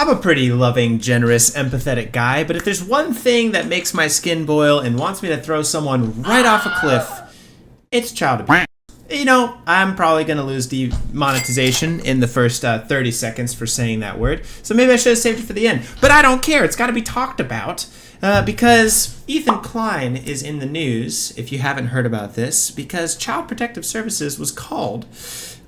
I'm a pretty loving, generous, empathetic guy, but if there's one thing that makes my skin boil and wants me to throw someone right off a cliff, it's child abuse. You know, I'm probably going to lose demonetization in the first 30 seconds for saying that word, so maybe I should have saved it for the end. But I don't care. It's got to be talked about because Ethan Klein is in the news, if you haven't heard about this, because Child Protective Services was called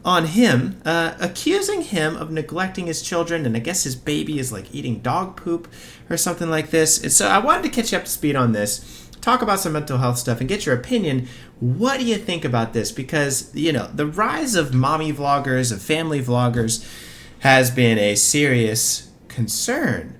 on him, accusing him of neglecting his children, and I guess his baby is like eating dog poop or something like this. And so I wanted to catch you up to speed on this, talk about some mental health stuff, and get your opinion. What do you think about this? Because, you know, the rise of mommy vloggers, of family vloggers, has been a serious concern.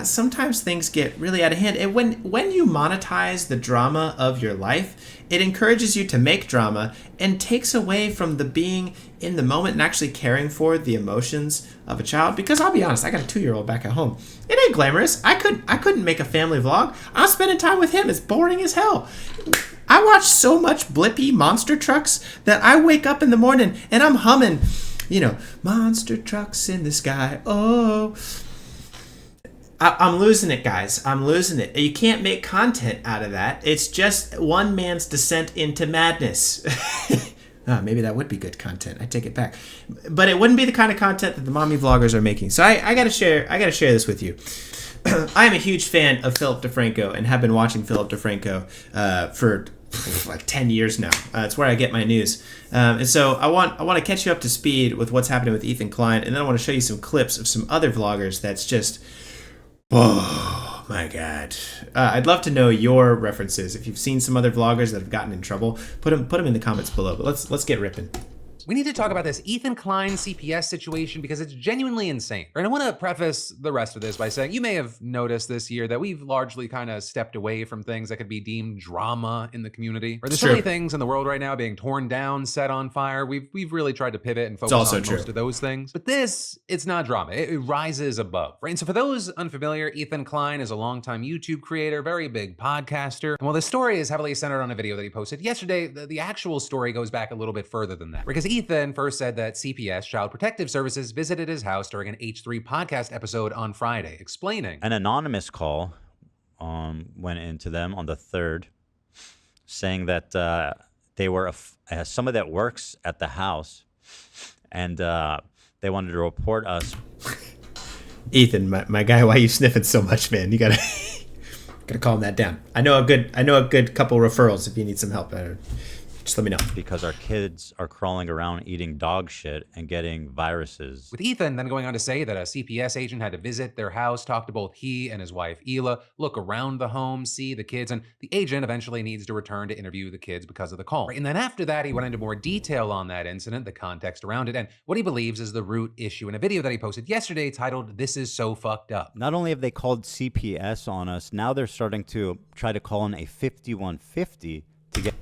Sometimes things get really out of hand. And when you monetize the drama of your life, it encourages you to make drama and takes away from the being in the moment and actually caring for the emotions of a child. Because I'll be honest, I got a 2-year-old back at home. It ain't glamorous. I couldn't make a family vlog. I'm spending time with him. It's boring as hell. I watch so much blippy monster trucks that I wake up in the morning and I'm humming, you know, monster trucks in the sky. Oh, I'm losing it, guys. I'm losing it. You can't make content out of that. It's just one man's descent into madness. Maybe that would be good content. I take it back. But it wouldn't be the kind of content that the mommy vloggers are making. So I gotta share this with you. I am a huge fan of Philip DeFranco and have been watching Philip DeFranco for like 10 years now. It's where I get my news. And so I want to catch you up to speed with what's happening with Ethan Klein, and then I want to show you some clips of some other vloggers that's just, oh my God. I'd love to know your references. If you've seen some other vloggers that have gotten in trouble, put them in the comments below. But let's get ripping. We need to talk about this Ethan Klein CPS situation because it's genuinely insane. And I want to preface the rest of this by saying you may have noticed this year that we've largely kind of stepped away from things that could be deemed drama in the community. Or there's so many things in the world right now being torn down, set on fire. We've really tried to pivot and focus on most of those things. But this, it's not drama. It rises above, right? And so for those unfamiliar, Ethan Klein is a longtime YouTube creator, very big podcaster. And while this story is heavily centered on a video that he posted yesterday, the actual story goes back a little bit further than that. Because Ethan first said that CPS, Child Protective Services, visited his house during an H3 podcast episode on Friday, explaining. An anonymous call went into them on the 3rd, saying that they were somebody that works at the house, and they wanted to report us. Ethan, my guy, why are you sniffing so much, man? You gotta calm that down. I know a good couple referrals if you need some help. Just let me know. Because our kids are crawling around eating dog shit and getting viruses. With Ethan then going on to say that a CPS agent had to visit their house, talk to both he and his wife, Hila, look around the home, see the kids, and the agent eventually needs to return to interview the kids because of the call. And then after that, he went into more detail on that incident, the context around it, and what he believes is the root issue in a video that he posted yesterday titled, "This is so fucked up." Not only have they called CPS on us, now they're starting to try to call in a 5150 to get...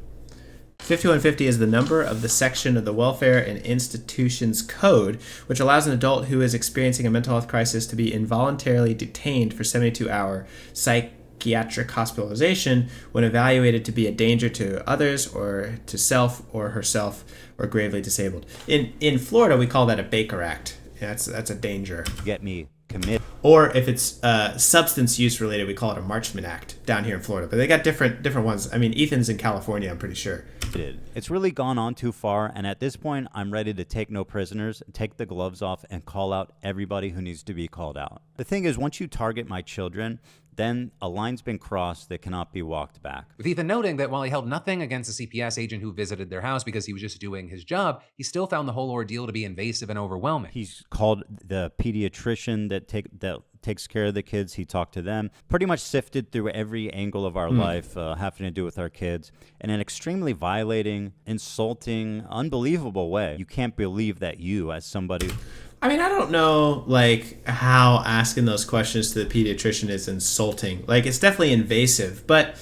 5150 is the number of the section of the Welfare and Institutions Code, which allows an adult who is experiencing a mental health crisis to be involuntarily detained for 72-hour psychiatric hospitalization when evaluated to be a danger to others or to self or herself or gravely disabled. In Florida, we call that a Baker Act. That's a danger. Get me committed. Or if it's substance use related, we call it a Marchman Act down here in Florida. But they got different ones. I mean, Ethan's in California, I'm pretty sure. It's really gone on too far, and at this point, I'm ready to take no prisoners, take the gloves off, and call out everybody who needs to be called out. The thing is, once you target my children, then a line's been crossed that cannot be walked back. With Ethan noting that while he held nothing against the CPS agent who visited their house because he was just doing his job, he still found the whole ordeal to be invasive and overwhelming. He's called the pediatrician that takes care of the kids. He talked to them, pretty much sifted through every angle of our life having to do with our kids in an extremely violating, insulting, unbelievable way. You can't believe that you, as somebody... I mean, I don't know, like, how asking those questions to the pediatrician is insulting. Like, it's definitely invasive, but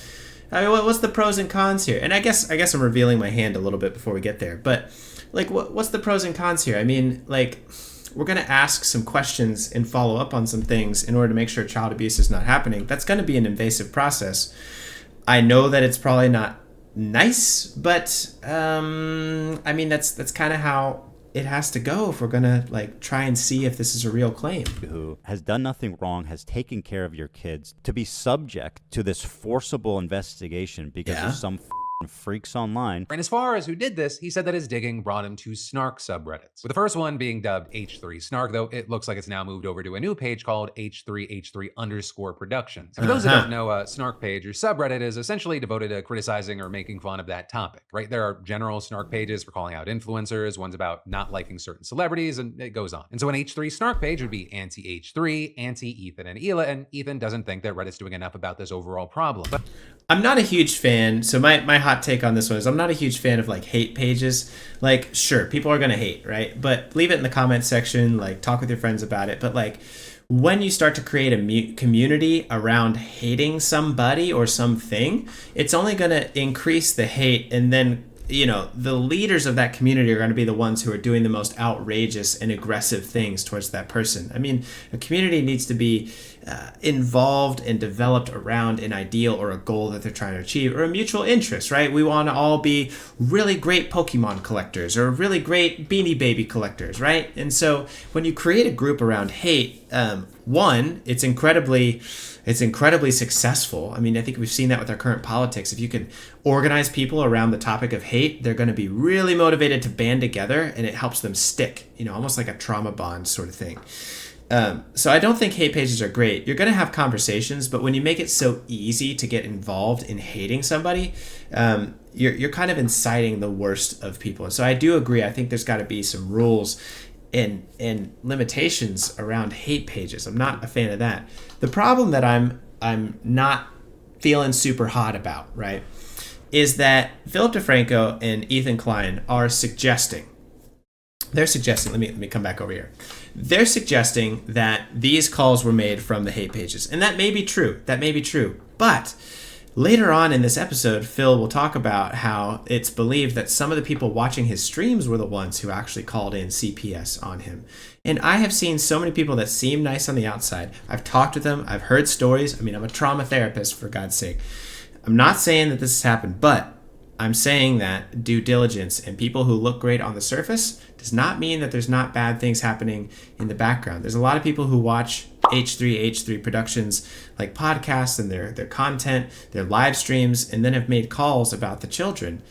I mean, what's the pros and cons here? And I guess I'm revealing my hand a little bit before we get there, but like, what's the pros and cons here? I mean, like, we're going to ask some questions and follow up on some things in order to make sure child abuse is not happening. That's going to be an invasive process. I know that it's probably not nice, but I mean, that's kind of how it has to go if we're gonna like try and see if this is a real claim. Who has done nothing wrong, has taken care of your kids, to be subject to this forcible investigation because Yeah. of some freaks online. And as far as who did this, he said that his digging brought him to snark subreddits. With the first one being dubbed H3 Snark, though it looks like it's now moved over to a new page called H3H3_Productions. And for those that don't know, a snark page or subreddit is essentially devoted to criticizing or making fun of that topic, right? There are general snark pages for calling out influencers, ones about not liking certain celebrities, and it goes on. And so an H3 Snark page would be anti-H3, anti-Ethan and Hila, and Ethan doesn't think that Reddit's doing enough about this overall problem. But I'm not a huge fan. So my hot take on this one is I'm not a huge fan of like hate pages. Like, sure, people are going to hate, right? But leave it in the comment section, like talk with your friends about it. But like when you start to create a community around hating somebody or something, it's only going to increase the hate. And then, you know, the leaders of that community are going to be the ones who are doing the most outrageous and aggressive things towards that person. I mean, a community needs to be involved and developed around an ideal or a goal that they're trying to achieve or a mutual interest, right? We want to all be really great Pokemon collectors or really great Beanie Baby collectors, right? And so when you create a group around hate, one, it's incredibly successful. I mean, I think we've seen that with our current politics. If you can organize people around the topic of hate, they're going to be really motivated to band together, and it helps them stick, you know, almost like a trauma bond sort of thing. So I don't think hate pages are great. You're going to have conversations, but when you make it so easy to get involved in hating somebody, you're kind of inciting the worst of people. And so I do agree. I think there's got to be some rules and limitations around hate pages. I'm not a fan of that. The problem that I'm not feeling super hot about, right, is that Philip DeFranco and Ethan Klein are suggesting. They're suggesting. Let me come back over here. They're suggesting that these calls were made from the hate pages, and that may be true. That may be true, but later on in this episode, Phil will talk about how it's believed that some of the people watching his streams were the ones who actually called in CPS on him. And I have seen so many people that seem nice on the outside. I've talked with them. I've heard stories. I mean, I'm a trauma therapist, for God's sake. I'm not saying that this has happened, but I'm saying that due diligence and people who look great on the surface does not mean that there's not bad things happening in the background. There's a lot of people who watch H3 Productions, like podcasts and their content, their live streams, and then have made calls about the children.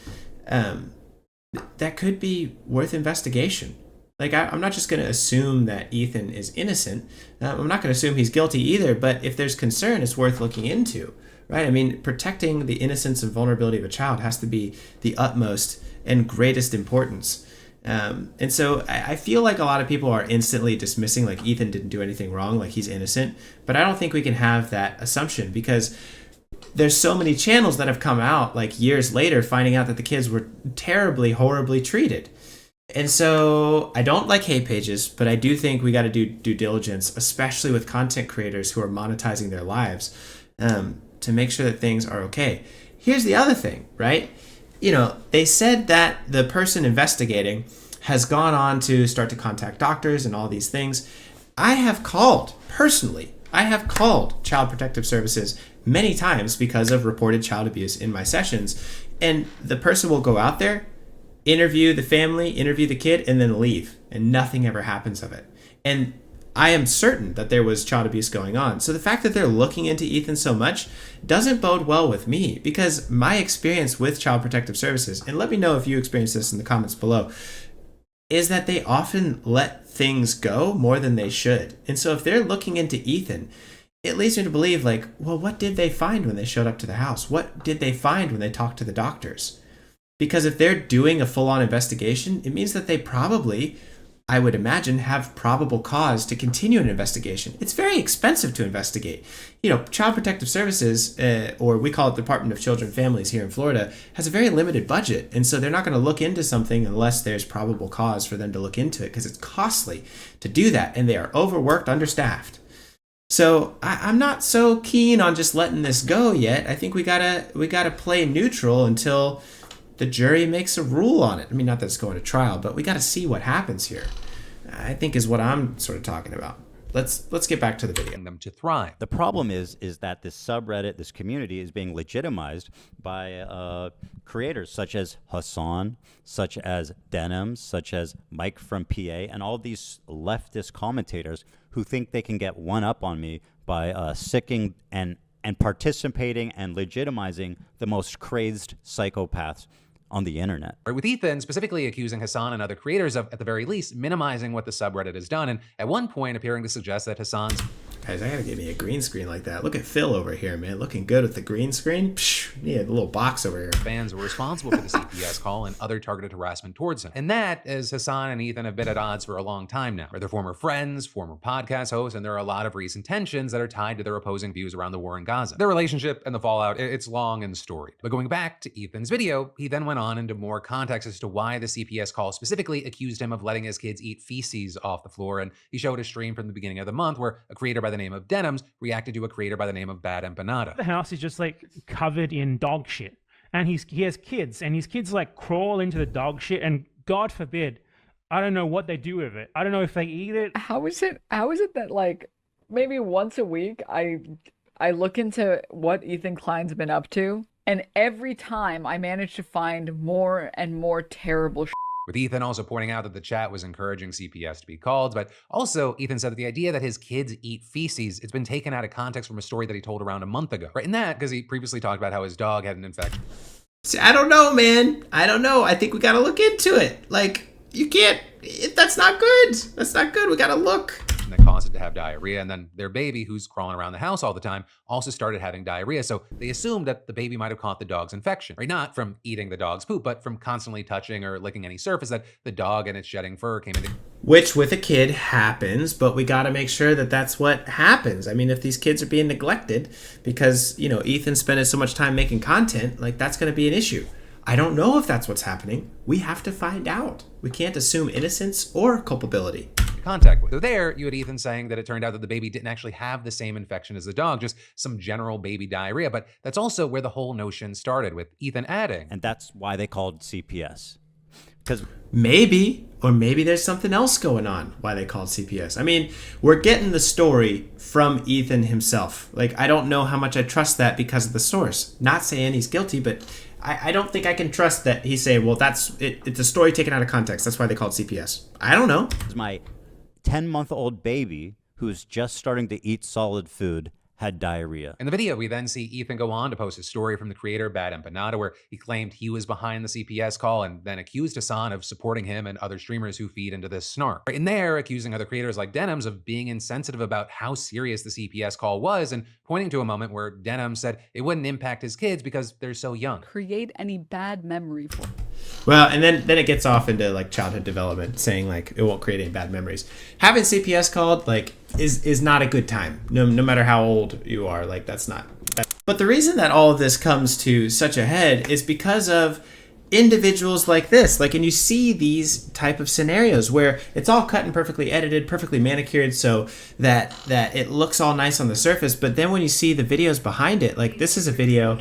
That could be worth investigation. Like, I'm not just going to assume that Ethan is innocent. I'm not going to assume he's guilty either, but if there's concern, it's worth looking into. Right? I mean, protecting the innocence and vulnerability of a child has to be the utmost and greatest importance. And so I feel like a lot of people are instantly dismissing, like, Ethan didn't do anything wrong, like he's innocent. But I don't think we can have that assumption because there's so many channels that have come out like years later finding out that the kids were terribly, horribly treated. And so I don't like hate pages, but I do think we got to do due diligence, especially with content creators who are monetizing their lives, to make sure that things are okay. Here's the other thing, right? You know, they said that the person investigating has gone on to start to contact doctors and all these things. I have called Child Protective Services many times because of reported child abuse in my sessions. And the person will go out there, interview the family, interview the kid, and then leave. And nothing ever happens of it. And I am certain that there was child abuse going on. So the fact that they're looking into Ethan so much doesn't bode well with me, because my experience with Child Protective Services, and let me know if you experience this in the comments below, is that they often let things go more than they should. And so if they're looking into Ethan, it leads me to believe, like, well, what did they find when they showed up to the house? What did they find when they talked to the doctors? Because if they're doing a full-on investigation, it means that they probably, I would imagine, have probable cause to continue an investigation. It's very expensive to investigate. You know, Child Protective Services, or we call it the Department of Children and Families here in Florida, has a very limited budget. And so they're not going to look into something unless there's probable cause for them to look into it, because it's costly to do that. And they are overworked, understaffed. So I'm not so keen on just letting this go yet. I think we gotta play neutral until the jury makes a rule on it. I mean, not that it's going to trial, but we got to see what happens here, I think, is what I'm sort of talking about. let's get back to the video. them to thrive. The problem is that this subreddit, this community, is being legitimized by creators such as Hassan, such as Denims, such as Mike from PA, and all these leftist commentators who think they can get one up on me by sicking and participating and legitimizing the most crazed psychopaths on the internet. Right, with Ethan specifically accusing Hassan and other creators of, at the very least, minimizing what the subreddit has done, and at one point appearing to suggest that Hassan's Guys, I gotta get me a green screen like that. Look at Phil over here, man. Looking good with the green screen. Psh, yeah, the little box over here. fans were responsible for the CPS call and other targeted harassment towards him. And that, as Hassan and Ethan have been at odds for a long time now. They're former friends, former podcast hosts, and there are a lot of recent tensions that are tied to their opposing views around the war in Gaza. Their relationship and the fallout, it's long and storied. But going back to Ethan's video, he then went on into more context as to why the CPS call specifically accused him of letting his kids eat feces off the floor, and he showed a stream from the beginning of the month where a creator by the name of Denims reacted to a creator by the name of Bad Empanada. The house is just like covered in dog shit, and he has kids, and his kids like crawl into the dog shit, and God forbid, I don't know what they do with it. I don't know if they eat it. How is it that like maybe once a week I look into what Ethan Klein's been up to, and every time I manage to find more and more terrible shit. With Ethan also pointing out that the chat was encouraging CPS to be called, but also Ethan said that the idea that his kids eat feces, it's been taken out of context from a story that he told around a month ago. Right, and that because he previously talked about how his dog had an infection. See, I don't know, man. I don't know. I think we gotta look into it. Like, you can't, that's not good. That's not good. We gotta look. That caused it to have diarrhea, and then their baby, who's crawling around the house all the time, also started having diarrhea. So they assumed that the baby might have caught the dog's infection, right? Not from eating the dog's poop, but from constantly touching or licking any surface that the dog and its shedding fur came into. Which with a kid happens, but we got to make sure that that's what happens. I mean, if these kids are being neglected because, you know, Ethan's spending so much time making content, like that's going to be an issue. I don't know if that's what's happening. We have to find out. We can't assume innocence or culpability. Contact with. So there, you had Ethan saying that it turned out that the baby didn't actually have the same infection as the dog, just some general baby diarrhea. But that's also where the whole notion started, with Ethan adding. And that's why they called CPS. Because maybe there's something else going on why they called CPS. I mean, we're getting the story from Ethan himself. Like, I don't know how much I trust that because of the source. Not saying he's guilty, but I don't think I can trust that he's saying, well, that's it. It's a story taken out of context. That's why they called CPS. I don't know. my 10-month-old baby, who's just starting to eat solid food, had diarrhea. In the video, we then see Ethan go on to post a story from the creator, Bad Empanada, where he claimed he was behind the CPS call and then accused Hassan of supporting him and other streamers who feed into this snark. In there, accusing other creators like Denims of being insensitive about how serious the CPS call was, and pointing to a moment where Denims said it wouldn't impact his kids because they're so young. Create any bad memory for. Well, and then it gets off into like childhood development, saying like it won't create any bad memories. Having CPS called like is not a good time. No matter how old you are, like that's not. But the reason that all of this comes to such a head is because of individuals like this. Like, and you see these type of scenarios where it's all cut and perfectly edited, perfectly manicured, so that it looks all nice on the surface. But then when you see the videos behind it, like this is a video.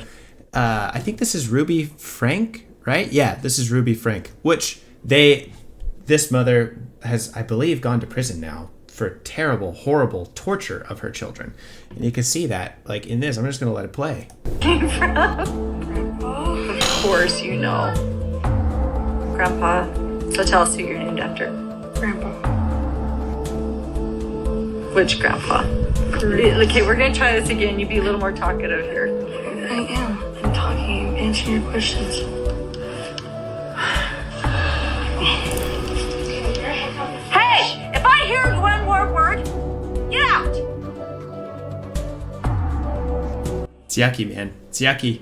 I think this is Ruby Frank. Right? Yeah, this is Ruby Frank, which this mother has, I believe, gone to prison now for terrible, horrible torture of her children. And you can see that, like, in this. I'm just going to let it play. Grandpa? Of course you know. Grandpa, so tell us who you're named after. Grandpa. Which grandpa? Okay, we're going to try this again. You be a little more talkative here. I am. I'm talking, answering your questions. Hey! If I hear one more word, get out! It's yucky, man. It's yucky.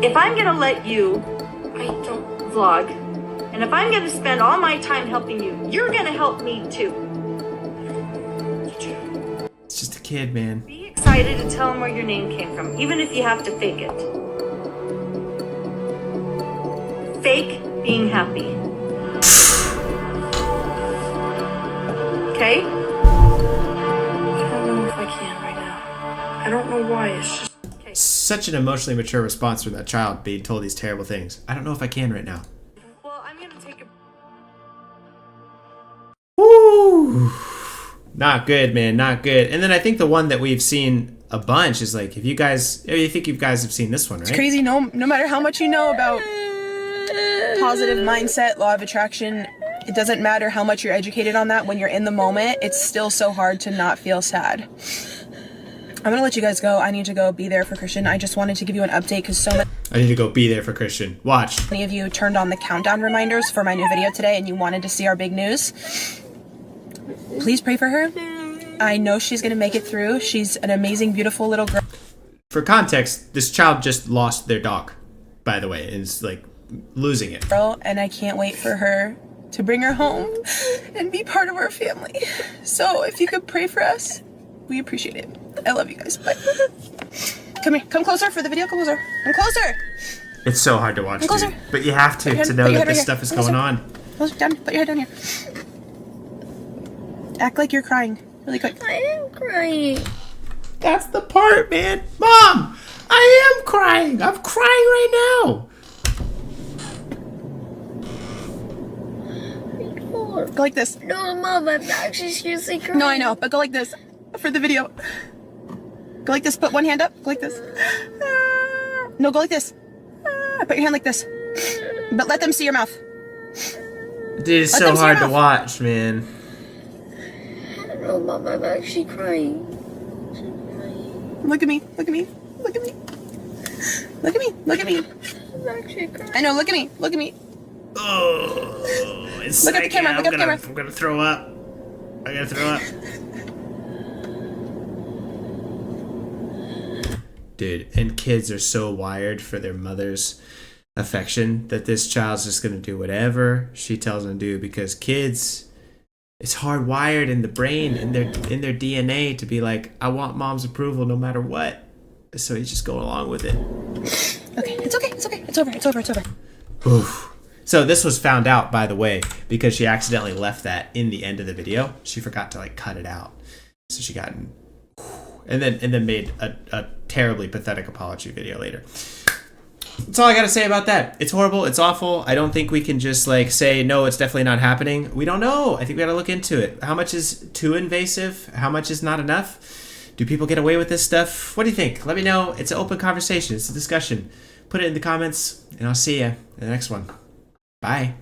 If I'm going to let you vlog, and if I'm going to spend all my time helping you, you're going to help me too. It's just a kid, man. Be excited to tell him where your name came from, even if you have to fake it. Fake being happy. Okay? I don't know if I can right now. I don't know why. It's just. Such an emotionally mature response from that child being told these terrible things. I don't know if I can right now. Well, I'm gonna take a. Woo! Not good, man. Not good. And then I think the one that we've seen a bunch is like, I think you guys have seen this one, right? It's crazy. No matter how much you know about positive mindset, law of attraction, it doesn't matter how much you're educated on that. When you're in the moment, it's still so hard to not feel sad. I'm gonna let you guys go. I need to go be there for Christian. I just wanted to give you an update because so I need to go be there for Christian. Watch. many of you turned on the countdown reminders for my new video today and you wanted to see our big news. Please pray for her. I know she's gonna make it through. She's an amazing, beautiful little girl. For context, this child just lost their dog, by the way, and is like losing it. And I can't wait for her to bring her home and be part of our family. So if you could pray for us, we appreciate it. I love you guys. Bye. Come here. Come closer for the video. Come closer. Come closer. It's so hard to watch, Come closer. dude. But you have to Put your to head- know put your that head this right stuff here. is Come going closer. on. Closer down. Put your head down here. Act like you're crying. Really quick. I am crying. That's the part, man. Mom, I am crying. I'm crying right now. Go like this. No, Mom, I'm actually seriously crying. No, I know, but go like this for the video. Go like this. Put one hand up. Go like this. No, go like this. Put your hand like this. But let them see your mouth. Dude, it's Let so them see your hard to mouth. watch, man. No, Mom, I'm actually crying. Look at me. Look at me. Look at me. Look at me. Look at me. I'm actually crying. I know. Look at me. Look at me. Oh, it's Look at the camera, look at the camera. I'm gonna throw up. I gotta throw up. Dude, and kids are so wired for their mother's affection that this child's just gonna do whatever she tells them to do, because kids, it's hardwired in the brain, in their DNA, to be like, I want mom's approval no matter what. So you just go along with it. Okay. It's okay. It's okay. It's over. It's over. It's over. Oof. So this was found out, by the way, because she accidentally left that in the end of the video. She forgot to like cut it out, so she got and then made a terribly pathetic apology video later. That's all I gotta say about that. It's horrible. It's awful. I don't think we can just like say no. It's definitely not happening. We don't know. I think we gotta look into it. How much is too invasive? How much is not enough? Do people get away with this stuff? What do you think? Let me know. It's an open conversation. It's a discussion. Put it in the comments, and I'll see you in the next one. Bye.